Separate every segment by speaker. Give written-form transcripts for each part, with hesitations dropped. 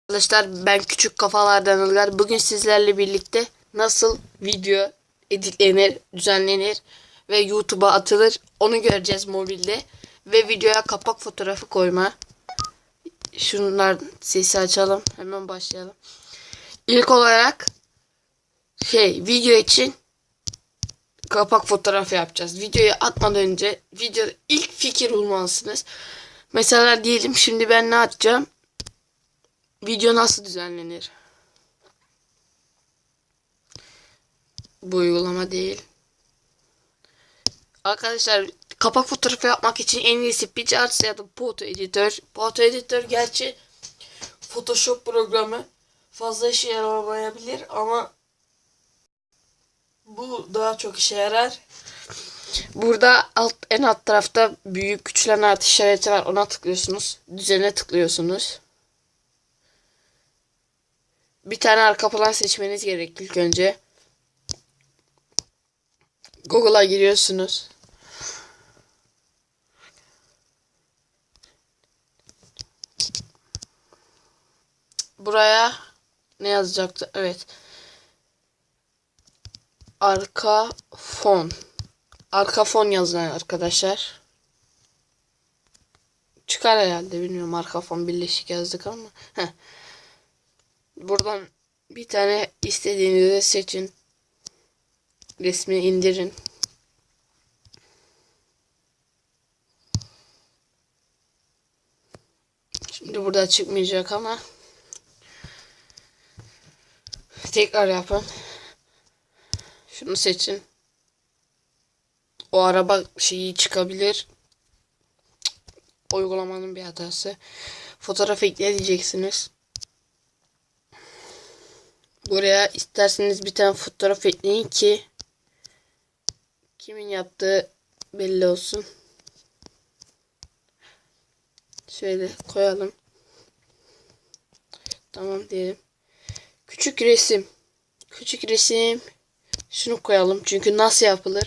Speaker 1: Arkadaşlar ben küçük kafalardan Ilgar. Bugün sizlerle birlikte nasıl video editlenir, düzenlenir ve YouTube'a atılır onu göreceğiz mobilde. Ve videoya kapak fotoğrafı koyma. Şunlar sesi açalım. Hemen başlayalım. İlk olarak video için kapak fotoğrafı yapacağız. Videoyu atmadan önce ilk fikir bulmalısınız. Mesela diyelim şimdi ben ne atacağım? Video nasıl düzenlenir? Bu uygulama değil. Arkadaşlar kapak fotoğrafı yapmak için en iyisi PixArt ya da Photo Editor. Photo Editor gerçi Photoshop programı fazla işe yaramayabilir ama bu daha çok işe yarar. Burada en alt tarafta büyük küçülen artı işareti var. Ona tıklıyorsunuz. Düzene tıklıyorsunuz. Bir tane arka plan seçmeniz gerek ilk önce. Google'a giriyorsunuz. Buraya ne yazacaktı? Evet. Arka fon. Arka fon yazın arkadaşlar. Çıkar herhalde, bilmiyorum, arka fon birleşik yazdık ama. Heh. Buradan bir tane istediğinizi seçin. Resmi indirin. Şimdi burada çıkmayacak ama tekrar yapın. Şunu seçin. O araba şeyi çıkabilir. Uygulamanın bir hatası. Fotoğraf ekle diyeceksiniz. Buraya isterseniz bir tane fotoğraf ekleyin ki kimin yaptığı belli olsun. Şöyle koyalım. Tamam diyelim. Küçük resim. Küçük resim. Şunu koyalım. Çünkü nasıl yapılır?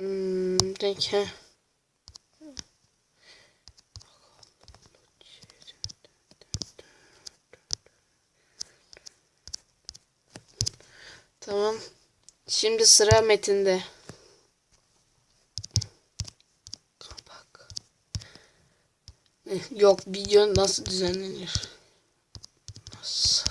Speaker 1: Renk. Tamam. Şimdi sıra metinde. Kapak. Yok, video nasıl düzenlenir? Nasıl?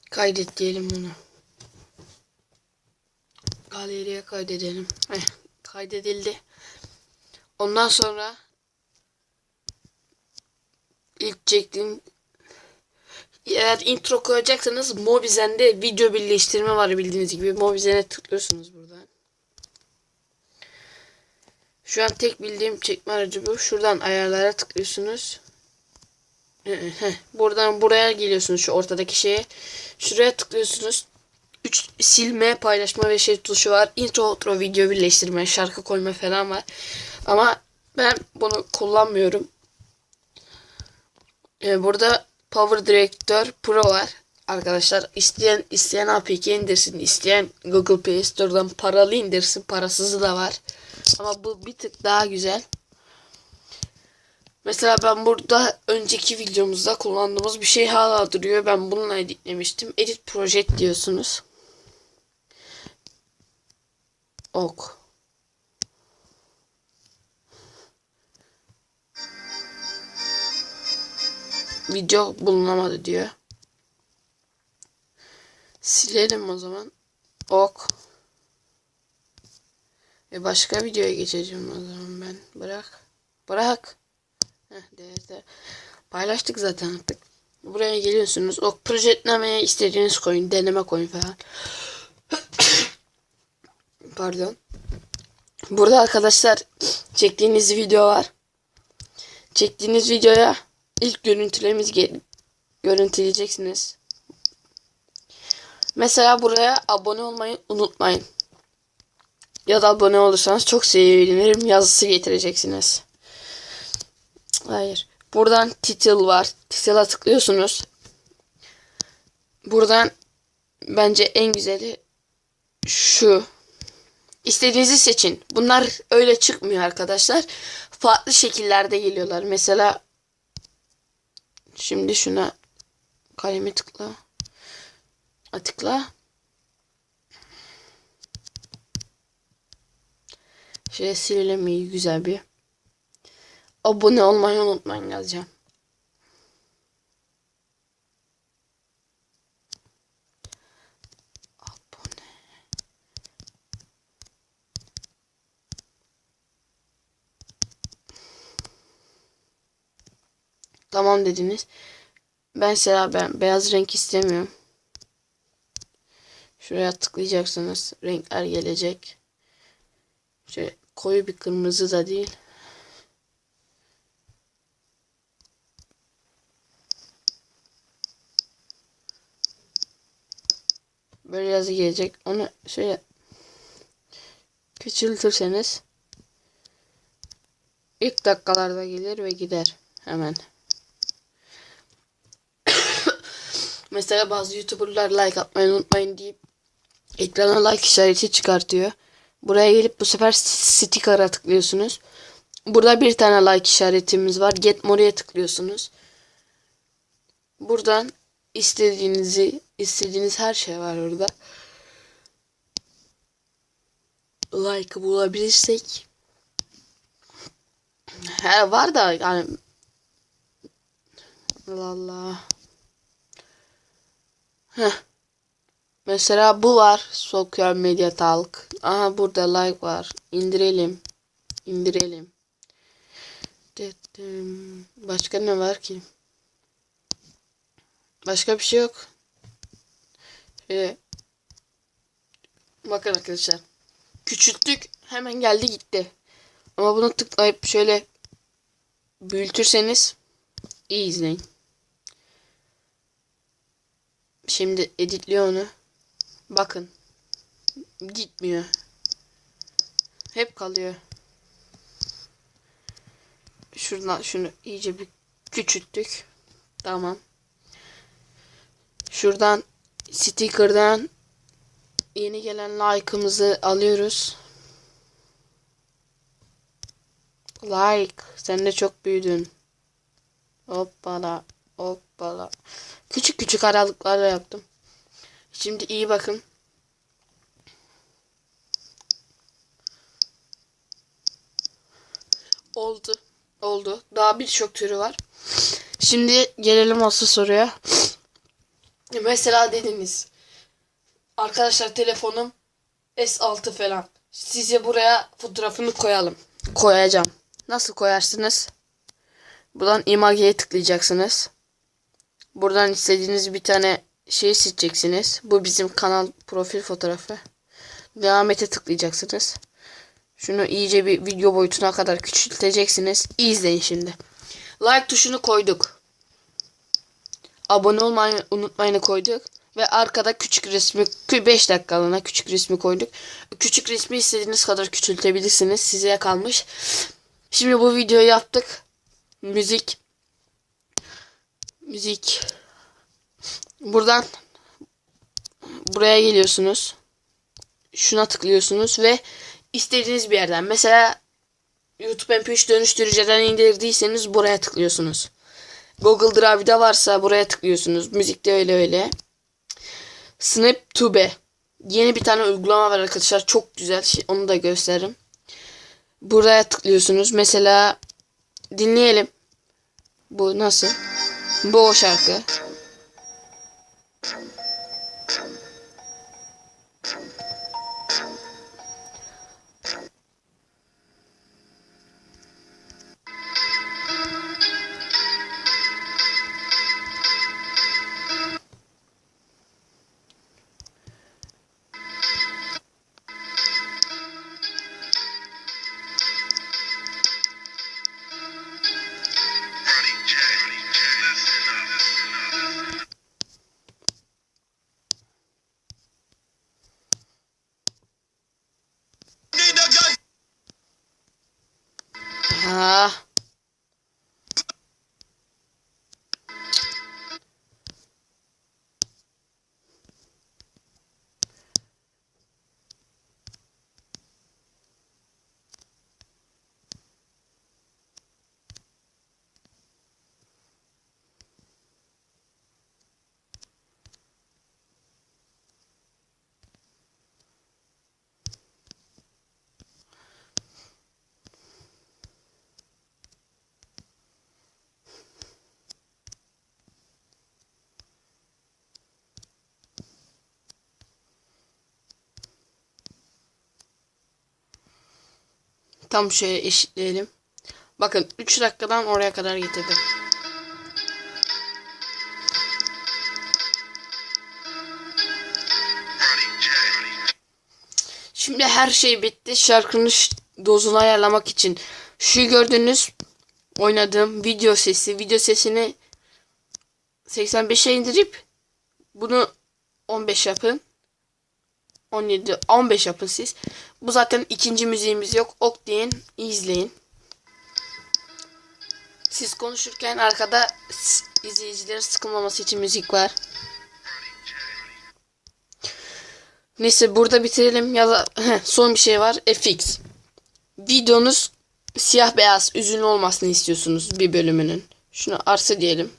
Speaker 1: Kaydet diyelim bunu. Galeriye kaydedelim. Kaydedildi. Ondan sonra ilk çektiğim, eğer intro koyacaksanız Mobizen'de video birleştirme var, bildiğiniz gibi. Mobizen'e tıklıyorsunuz buradan. Şu an tek bildiğim çekme aracı bu. Şuradan ayarlara tıklıyorsunuz. Buradan buraya geliyorsunuz, şu ortadaki şeye. Şuraya tıklıyorsunuz. 3 silme, paylaşma ve şey tuşu var. Intro, outro, video birleştirme, şarkı koyma falan var. Ama ben bunu kullanmıyorum. Burada Power Director Pro var. Arkadaşlar isteyen APK indirsin. İsteyen Google Play Store'dan paralı indirsin. Parasızı da var. Ama bu bir tık daha güzel. Mesela ben burada önceki videomuzda kullandığımız bir şey hala duruyor. Ben bununla editlemiştim. Edit Project diyorsunuz. Ok. Video bulunamadı diyor. Silelim o zaman. Ok. Başka videoya geçeceğim o zaman ben. Bırak. Bırak. Heh, paylaştık zaten artık. Buraya geliyorsunuz. Ok projetlemeye istediğiniz koyun. Deneme koyun falan. Pardon. Burada arkadaşlar çektiğiniz video var. Çektiğiniz videoya ilk görüntüleyeceksiniz. Mesela buraya abone olmayı unutmayın. Ya da abone olursanız çok sevinirim yazısı getireceksiniz. Hayır. Buradan title var. Title'a tıklıyorsunuz. Buradan bence en güzeli şu. İstediğinizi seçin. Bunlar öyle çıkmıyor arkadaşlar. Farklı şekillerde geliyorlar. Mesela şimdi şuna kalemi tıkla. Tıkla. Şöyle silelim iyi güzel bir. Abone olmayı unutmayın yazacağım. Abone. Tamam dediniz. Ben beyaz renk istemiyorum. Şuraya tıklayacaksınız. Renkler gelecek. Şöyle koyu bir kırmızı da değil. Böyle yazı gelecek. Onu şöyle küçültürseniz ilk dakikalarda gelir ve gider hemen. Mesela bazı YouTuber'lar like atmayı unutmayın deyip ekrana like işareti çıkartıyor. Buraya gelip bu sefer sticker'a tıklıyorsunuz. Burada bir tane like işaretimiz var. Get more'ya tıklıyorsunuz. Buradan istediğiniz her şey var orada. Like bulabilirsek. He var da yani Allah Allah. Heh. Mesela bu var. Sosyal medya talk. Aha burada like var. İndirelim. İndirelim. Başka ne var ki? Başka bir şey yok. Şöyle. Bakın arkadaşlar. Küçülttük. Hemen geldi gitti. Ama bunu tıklayıp şöyle büyütürseniz iyi izleyin. Şimdi editliyor onu. Bakın. Gitmiyor. Hep kalıyor. Şuradan şunu iyice bir küçülttük. Tamam. Şuradan sticker'dan yeni gelen like'ımızı alıyoruz. Like. Sen de çok büyüdün. Hoppala. Hoppala. Küçük küçük aralıklarla yaptım. Şimdi iyi bakın. Oldu. Oldu. Daha birçok türü var. Şimdi gelelim asıl soruya. Mesela dediniz. Arkadaşlar telefonum S6 falan. Size buraya fotoğrafını koyalım. Koyacağım. Nasıl koyarsınız? Buradan image'ye tıklayacaksınız. Buradan istediğiniz bir tane şeyi seçeceksiniz. Bu bizim kanal profil fotoğrafı. Devam ete tıklayacaksınız. Şunu iyice bir video boyutuna kadar küçülteceksiniz. İyi izleyin şimdi. Like tuşunu koyduk. Abone olmayı unutmayın koyduk. Ve arkada küçük resmi 5 dakikalığına küçük resmi koyduk. Küçük resmi istediğiniz kadar küçültebilirsiniz. Size kalmış. Şimdi bu videoyu yaptık. Müzik. Buradan buraya geliyorsunuz. Şuna tıklıyorsunuz ve istediğiniz bir yerden. Mesela YouTube MP3 dönüştürücüden indirdiyseniz buraya tıklıyorsunuz. Google Drive'da varsa buraya tıklıyorsunuz. Müzikte öyle. SnapTube. Yeni bir tane uygulama var arkadaşlar. Çok güzel. Onu da gösteririm. Buraya tıklıyorsunuz. Mesela dinleyelim. Bu nasıl? Bu o şarkı. Tam şöyle eşitleyelim. Bakın 3 dakikadan oraya kadar getirdim. Şimdi her şey bitti. Şarkının dozunu ayarlamak için şu gördüğünüz oynadığım video sesini 85'e indirip bunu 15 yapın. 17, 15 yapın siz. Bu zaten ikinci müziğimiz yok. Ok deyin, izleyin. Siz konuşurken arkada izleyicilerin sıkılmaması için müzik var. Neyse burada bitirelim. Ya da son bir şey var. FX. Videonuz siyah beyaz üzünlü olmasını istiyorsunuz bir bölümünün. Şunu arsa diyelim.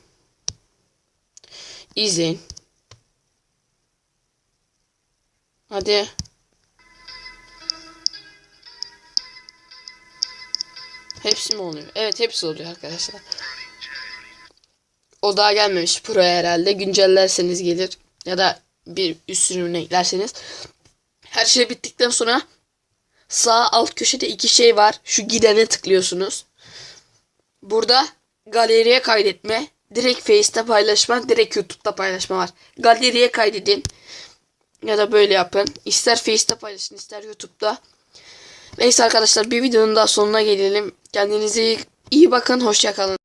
Speaker 1: İzleyin. Hadi. Hepsi mi oluyor? Evet, hepsi oluyor arkadaşlar. O daha gelmemiş Pro'ya herhalde. Güncellerseniz gelir. Ya da bir üst sürümüne eklerseniz. Her şey bittikten sonra sağ alt köşede iki şey var. Şu gidene tıklıyorsunuz. Burada galeriye kaydetme, direkt Face'te paylaşma, direkt YouTube'da paylaşma var. Galeriye kaydedin. Ya da böyle yapın. İster Face'te paylaşın, ister YouTube'da. Neyse arkadaşlar, bir videonun daha sonuna gelelim. Kendinize iyi bakın. Hoşça kalın.